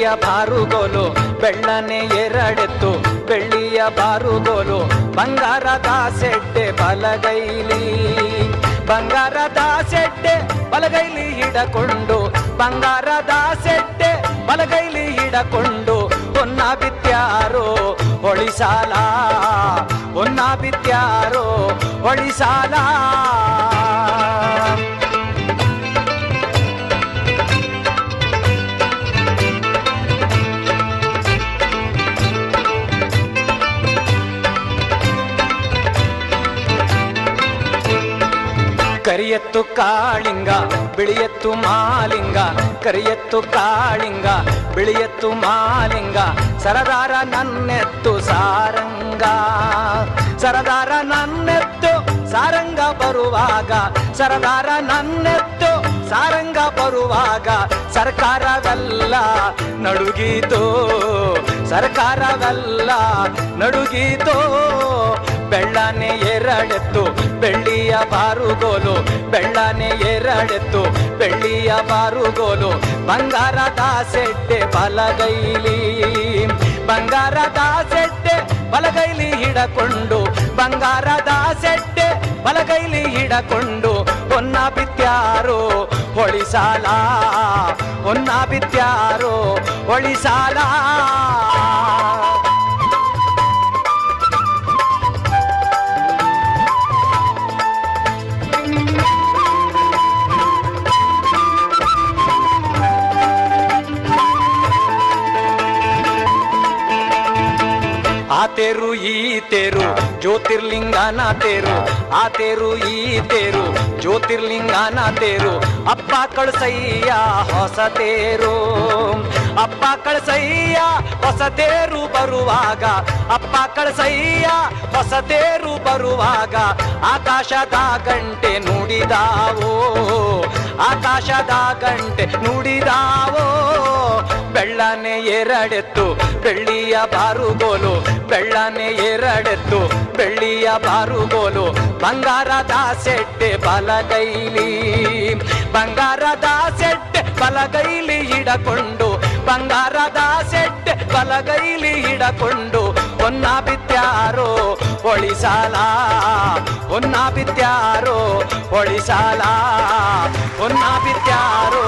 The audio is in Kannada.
ಬೆಳ್ಳಿಯ ಬಾರುಗೋಲು ಬೆಳ್ಳನೆ ಎರಡೆತ್ತು ಬೆಳ್ಳಿಯ ಬಾರುಗೋಲು ಬಂಗಾರದ ಸೆಡ್ಡೆ ಬಲಗೈಲಿ ಬಂಗಾರದ ಸೆಡ್ಡೆ ಬಲಗೈಲಿ ಹಿಡಕೊಂಡು ಬಂಗಾರದ ಸೆಡ್ಡೆ ಬಲಗೈಲಿ ಹಿಡಕೊಂಡು ಹೊನ್ನ ಬಿತ್ಯಾರೋ ಹೊಳಿಸಾಲ ಹೊನ್ನ ಬಿತ್ಯಾರೋ ಹೊಳಿಸಾಲ ಕರಿಯತ್ತು ಕಾಳಿಂಗ ಬಿಳಿಯತ್ತು ಮಾಲಿಂಗ ಕರಿಯತ್ತು ಕಾಳಿಂಗ ಬಿಳಿಯತ್ತು ಮಾಲಿಂಗ ಸರದಾರ ನನ್ನೆತ್ತು ಸಾರಂಗ ಸರದಾರ ನನ್ನೆತ್ತು ಸಾರಂಗ ಬರುವಾಗ ಸರದಾರ ನನ್ನೆತ್ತು ಸಾರಂಗ ಬರುವಾಗ ಸರ್ಕಾರವೆಲ್ಲ ನಡುಗೀತೋ ಸರ್ಕಾರವೆಲ್ಲ ನಡುಗೀತೋ ಬೆಳ್ಳನೆ ಎರಡೆತ್ತು ಬೆಳ್ಳಿಯ ಬಾರುಗೋಲು ಬೆಳ್ಳನೆ ಎರಡೆತ್ತು ಬೆಳ್ಳಿಯ ಬಾರುಗೋಲು ಬಂಗಾರದ ಸೆಡ್ಡೆ ಬಲಗೈಲಿ ಬಂಗಾರದ ಸೆಡ್ಡೆ ಬಲಗೈಲಿ ಹಿಡಕೊಂಡು ಬಂಗಾರದ ಸೆಡ್ಡೆ ಬಲಗೈಲಿ ಹಿಡಕೊಂಡು ಹೊನ್ನ ಬಿತ್ಯಾರೋ ಹೊಳಿಸಾಲ ಹೊನ್ನ ಬಿತ್ಯಾರೋ ಹೊಳಿಸಾಲ ಆ ತೇರು ಈ ತೇರು ಜ್ಯೋತಿರ್ಲಿಂಗನ ತೇರು ಆ ತೇರು ಈ ತೇರು ಜ್ಯೋತಿರ್ಲಿಂಗನ ತೇರು ಅಪ್ಪ ಕಳಸಯ್ಯ ಹೊಸ ತೇರು ಅಪ್ಪ ಕಳಸಯ್ಯ ಹೊಸ ತೇರು ಬರುವಾಗ ಅಪ್ಪ ಕಳಸಯ್ಯ ಹೊಸ ತೇರು ಬರುವಾಗ ಆಕಾಶದ ಗಂಟೆ ನುಡಿದಾವೋ ಆಕಾಶದ ಗಂಟೆ ನುಡಿದಾವೋ ಬೆಳ್ಳನೆ ಎರಡೆತ್ತು ಬೆಳ್ಳಿಯ ಬಾರುಗೋಲು ಬೆಳ್ಳನೆ ಎರಡೆತ್ತು ಬೆಳ್ಳಿಯ ಬಾರುಗೋಲು ಬಂಗಾರದ ಸೆಡ್ಡೆ ಬಲಗೈಲಿ ಬಂಗಾರದ ಸೆಡ್ಡೆ ಬಲಗೈಲಿ ಹಿಡಕೊಂಡು ಬಂಗಾರದ ಸೆಡ್ಡೆ ಬಲಗೈಲಿ ಹಿಡಕೊಂಡು ಹೊನ್ನ ಬಿತ್ಯಾರೋ ಹೊಳಿಸಾಲ ಹೊನ್ನ ಬಿತ್ಯಾರೋ ಹೊಳಿಸಾಲ ಹೊನ್ನ ಬಿತ್ಯಾರೋ